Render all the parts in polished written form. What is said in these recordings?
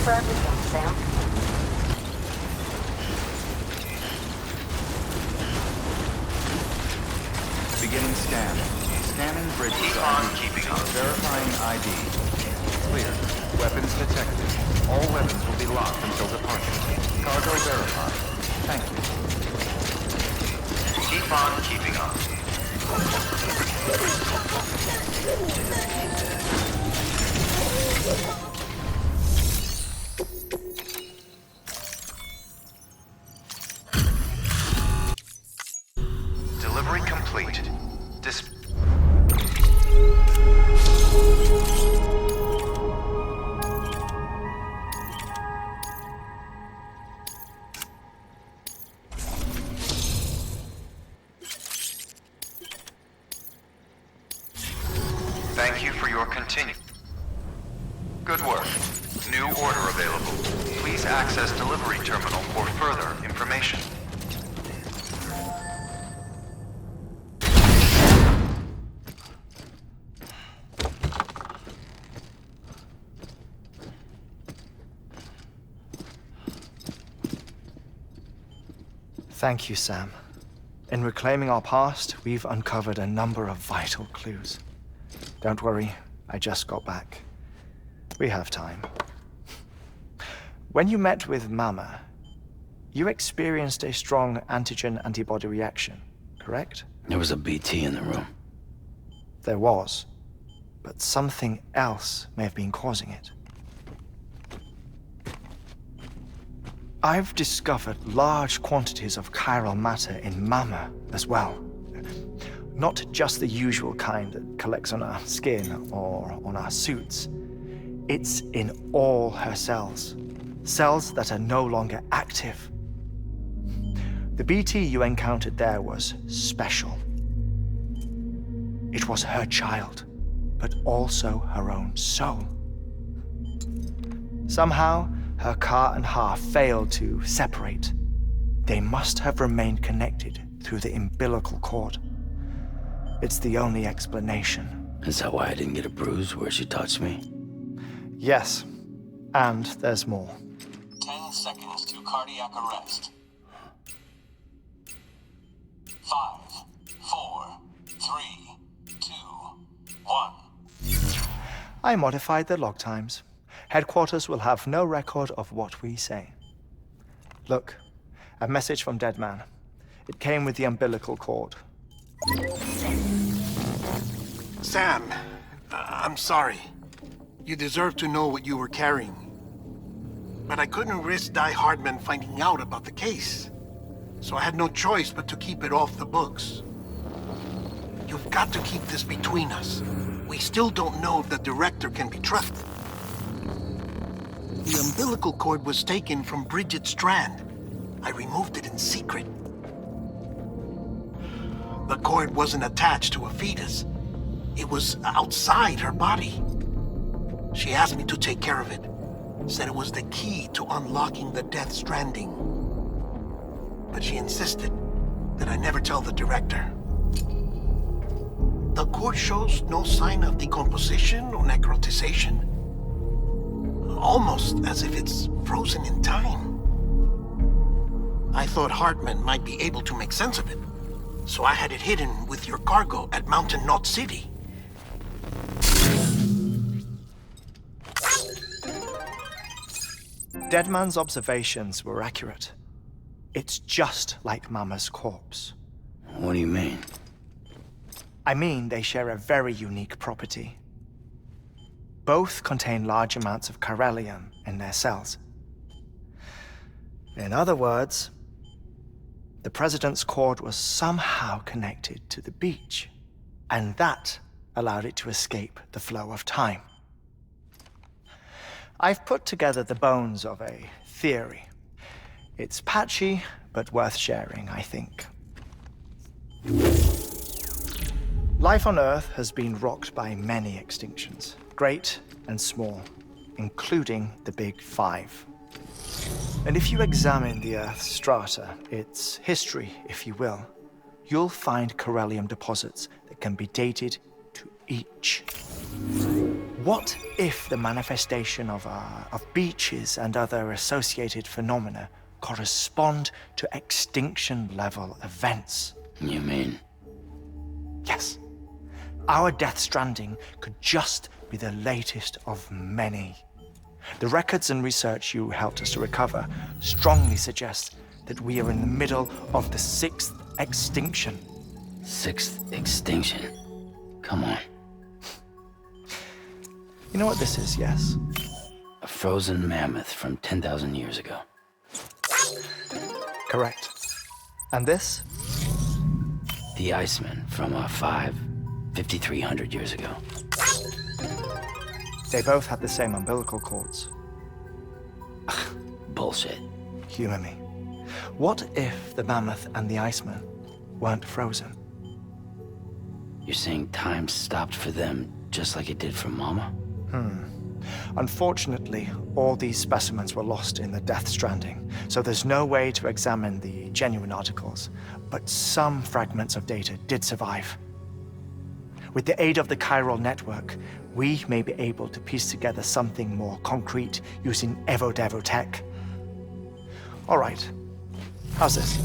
confirm with them, Sam. Beginning scan. Scanning bridges. Keep on keeping up. Verifying ID. Clear. Weapons detected. All weapons will be locked until departure. Cargo verified. Thank you. Keep on keeping up. Delivery complete. Thank you for your continued. Good work. New order available. Please access delivery terminal for further information. Thank you, Sam. In reclaiming our past, we've uncovered a number of vital clues. Don't worry, I just got back. We have time. When you met with Mama, you experienced a strong antigen-antibody reaction, correct? There was a BT in the room. There was, but something else may have been causing it. I've discovered large quantities of chiral matter in Mama as well. Not just the usual kind that collects on our skin or on our suits. It's in all her cells. Cells that are no longer active. The BT you encountered there was special. It was her child, but also her own soul. Somehow, her car and half failed to separate. They must have remained connected through the umbilical cord. It's the only explanation. Is that why I didn't get a bruise where she touched me? Yes, and there's more. 10 seconds to cardiac arrest. 5, 4, 3, 2, 1. I modified the log times. Headquarters will have no record of what we say. Look, a message from Deadman. It came with the umbilical cord. Sam, I'm sorry. You deserve to know what you were carrying. But I couldn't risk Die Hardman finding out about the case. So I had no choice but to keep it off the books. You've got to keep this between us. We still don't know if the director can be trusted. The umbilical cord was taken from Bridget Strand. I removed it in secret. The cord wasn't attached to a fetus. It was outside her body. She asked me to take care of it. Said it was the key to unlocking the Death Stranding. But she insisted that I never tell the director. The cord shows no sign of decomposition or necrotization. Almost as if it's frozen in time. I thought Hartman might be able to make sense of it. So I had it hidden with your cargo at Mountain Knot City. Deadman's observations were accurate. It's just like Mama's corpse. What do you mean? I mean, they share a very unique property. Both contain large amounts of chiralium in their cells. In other words, the President's cord was somehow connected to the beach, and that allowed it to escape the flow of time. I've put together the bones of a theory. It's patchy, but worth sharing, I think. Life on Earth has been rocked by many extinctions, great and small, including the Big Five. And if you examine the Earth's strata, its history, if you will, you'll find chiralium deposits that can be dated to each. What if the manifestation of beaches and other associated phenomena correspond to extinction-level events? You mean? Yes. Our Death Stranding could just be the latest of many. The records and research you helped us to recover strongly suggest that we are in the middle of the 6th extinction. 6th extinction? Come on. You know what this is, yes? A frozen mammoth from 10,000 years ago. Correct. And this? The Iceman from 5,300 years ago. They both had the same umbilical cords. Bullshit. Humor me. What if the mammoth and the Iceman weren't frozen? You're saying time stopped for them just like it did for Mama? Unfortunately, all these specimens were lost in the Death Stranding, so there's no way to examine the genuine articles, but some fragments of data did survive. With the aid of the chiral network, we may be able to piece together something more concrete using Evo-Devo tech. All right, how's this?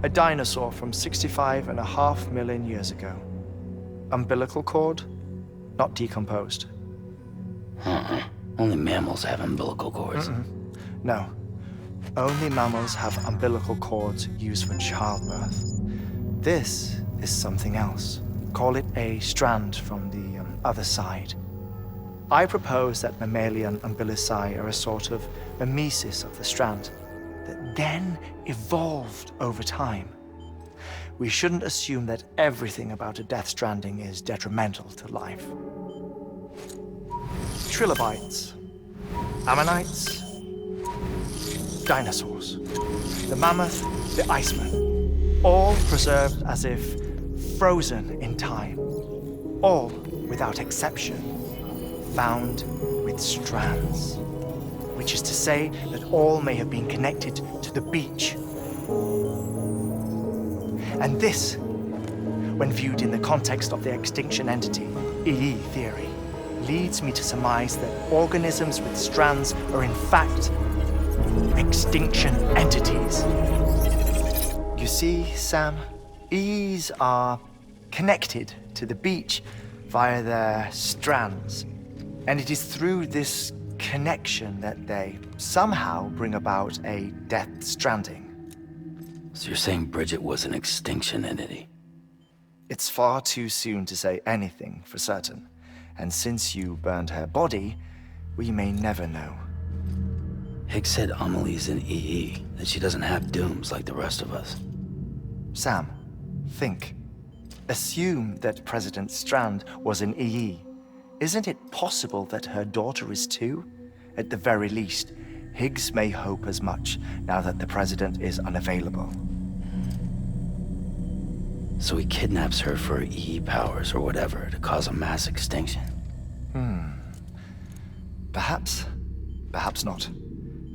A dinosaur from 65.5 million years ago. Umbilical cord, not decomposed. Only mammals have umbilical cords. No, only mammals have umbilical cords used for childbirth. This is something else. Call it a strand from the other side. I propose that mammalian umbilici are a sort of mimesis of the strand that then evolved over time. We shouldn't assume that everything about a Death Stranding is detrimental to life. Trilobites, ammonites, dinosaurs, the mammoth, the Iceman, all preserved as if frozen in time, all without exception, found with strands, which is to say that all may have been connected to the beach. And this, when viewed in the context of the extinction entity, EE theory, leads me to surmise that organisms with strands are in fact extinction entities. You see, Sam, EEs are connected to the beach via their strands, and it is through this connection that they somehow bring about a Death Stranding. So you're saying Bridget was an extinction entity? It's far too soon to say anything for certain, and since you burned her body, we may never know. Higgs said Amelie's an EE, that she doesn't have dooms like the rest of us. Sam, think. Assume that President Strand was an EE. Isn't it possible that her daughter is too? At the very least, Higgs may hope as much now that the president is unavailable. So he kidnaps her for her EE powers or whatever to cause a mass extinction. Perhaps. Perhaps not.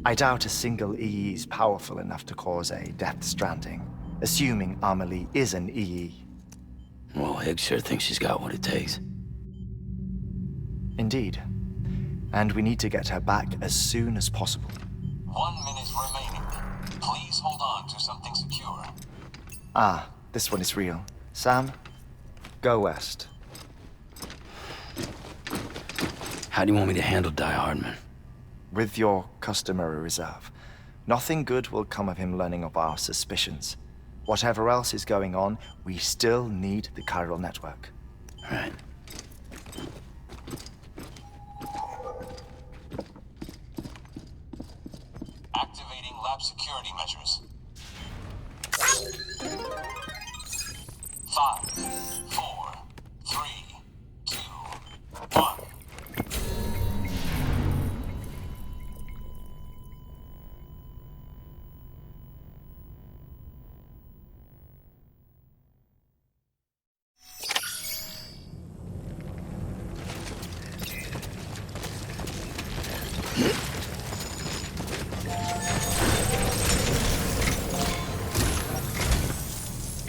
I doubt a single EE is powerful enough to cause a Death Stranding, assuming Amelie is an EE. Well, Higgs sure thinks she's got what it takes. Indeed. And we need to get her back as soon as possible. 1 minute remaining. Please hold on to something secure. Ah, this one is real. Sam, go west. How do you want me to handle Die Hardman? With your customary reserve. Nothing good will come of him learning of our suspicions. Whatever else is going on, we still need the chiral network. All right. Activating lab security measures. 5, 4, 3, 2, 1.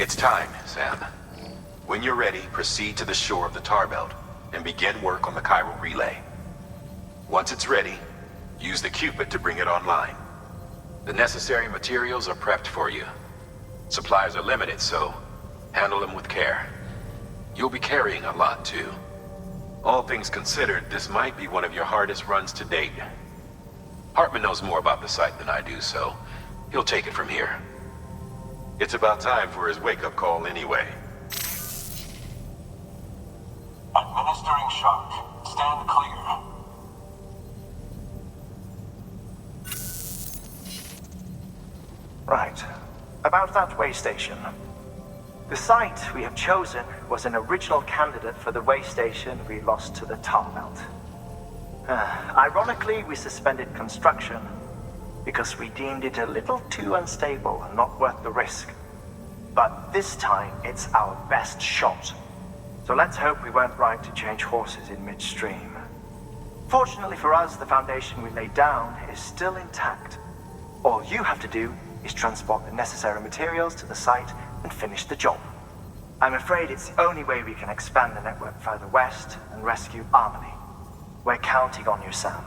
It's time, Sam. When you're ready, proceed to the shore of the tar belt. and begin work on the chiral relay. Once it's ready, use the Cupid to bring it online. The necessary materials are prepped for you. Supplies are limited, so handle them with care. You'll be carrying a lot, too. All things considered, this might be one of your hardest runs to date. Hartman knows more about the site than I do, so he'll take it from here. It's about time for his wake-up call anyway. Administering shock. Stand clear. Right. About that way station. The site we have chosen was an original candidate for the way station we lost to the tar belt. Ironically, we suspended construction because we deemed it a little too unstable and not worth the risk. But this time, it's our best shot. So let's hope we weren't right to change horses in midstream. Fortunately for us, the foundation we laid down is still intact. All you have to do is transport the necessary materials to the site and finish the job. I'm afraid it's the only way we can expand the network further west and rescue Harmony. We're counting on you, Sam.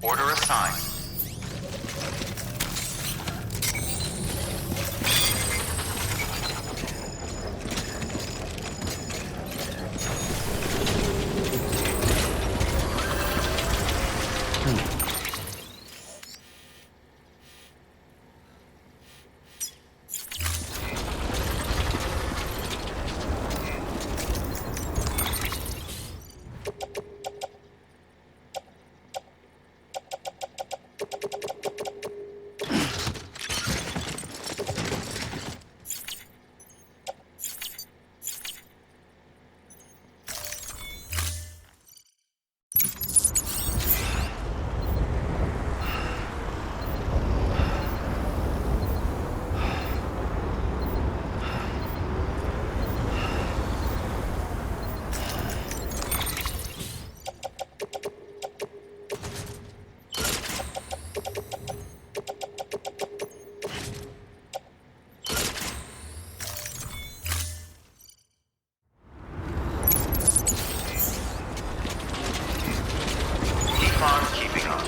Order assigned. Keeping up.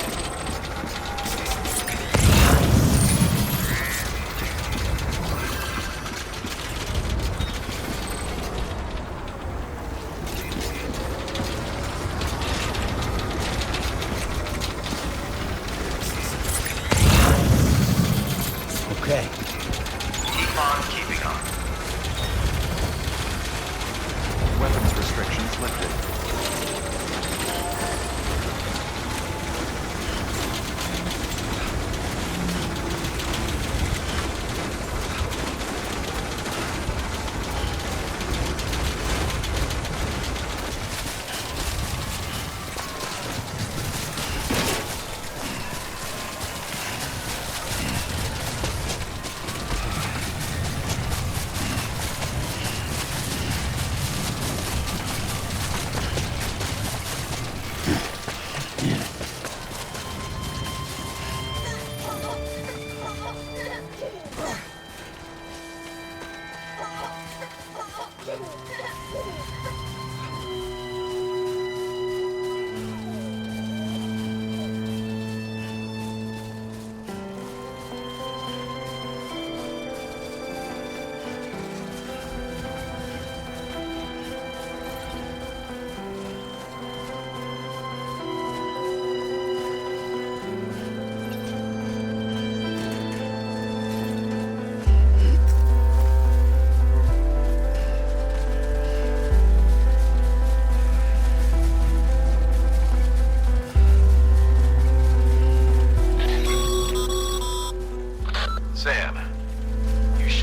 Okay. Keep on keeping on. Weapons restrictions lifted.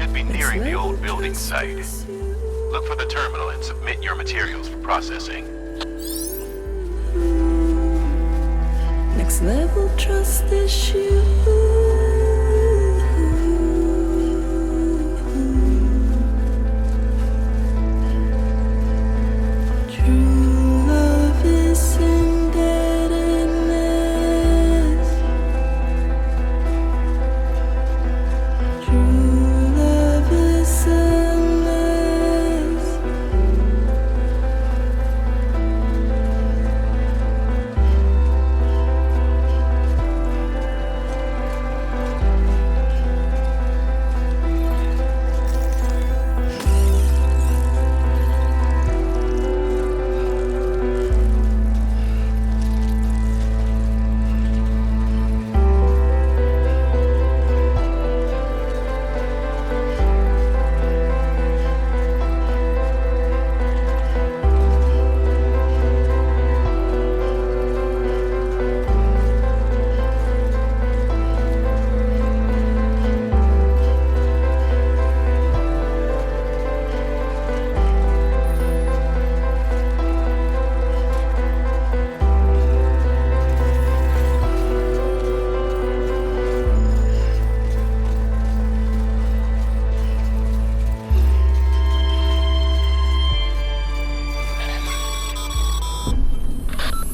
should be nearing the old building site. Look for the terminal and submit your materials for processing. Next level trust issue. True love is indebtedness. True love is endless.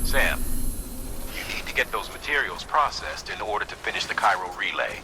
Sam, you need to get those materials processed in order to finish the Cairo relay.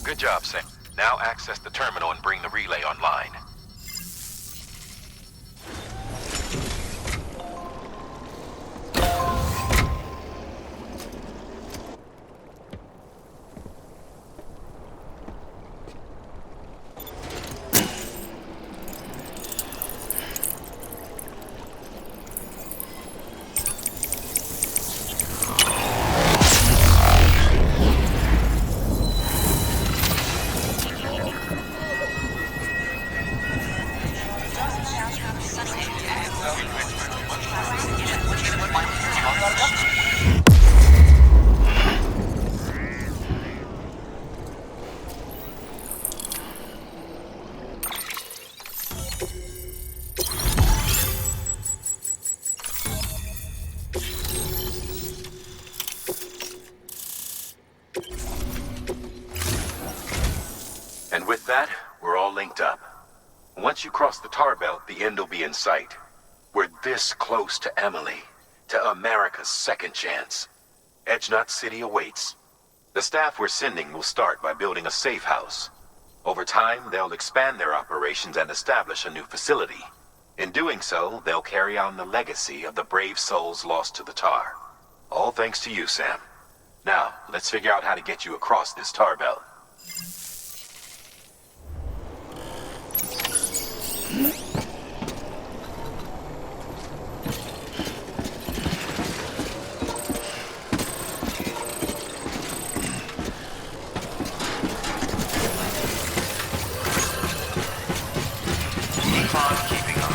Good job, Sam. Now access the terminal and bring the relay online. And with that, we're all linked up. Once you cross the tar belt, the end will be in sight. We're this close to Emily, to America's second chance. Edgenut City awaits. The staff we're sending will start by building a safe house. Over time, they'll expand their operations and establish a new facility. In doing so, they'll carry on the legacy of the brave souls lost to the tar. All thanks to you, Sam. Now, let's figure out how to get you across this tar belt. Keeping up.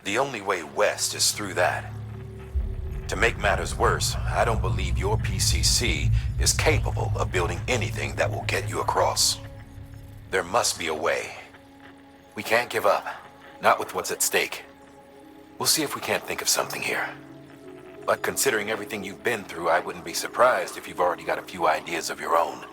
The only way west is through that. To make matters worse, I don't believe your PCC is capable of building anything that will get you across. There must be a way. We can't give up, not with what's at stake. We'll see if we can't think of something here. But considering everything you've been through, I wouldn't be surprised if you've already got a few ideas of your own.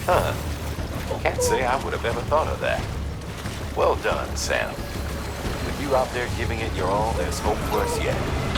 Huh. Can't say I would have ever thought of that. Well done, Sam. With you out there giving it your all, there's hope for us yet.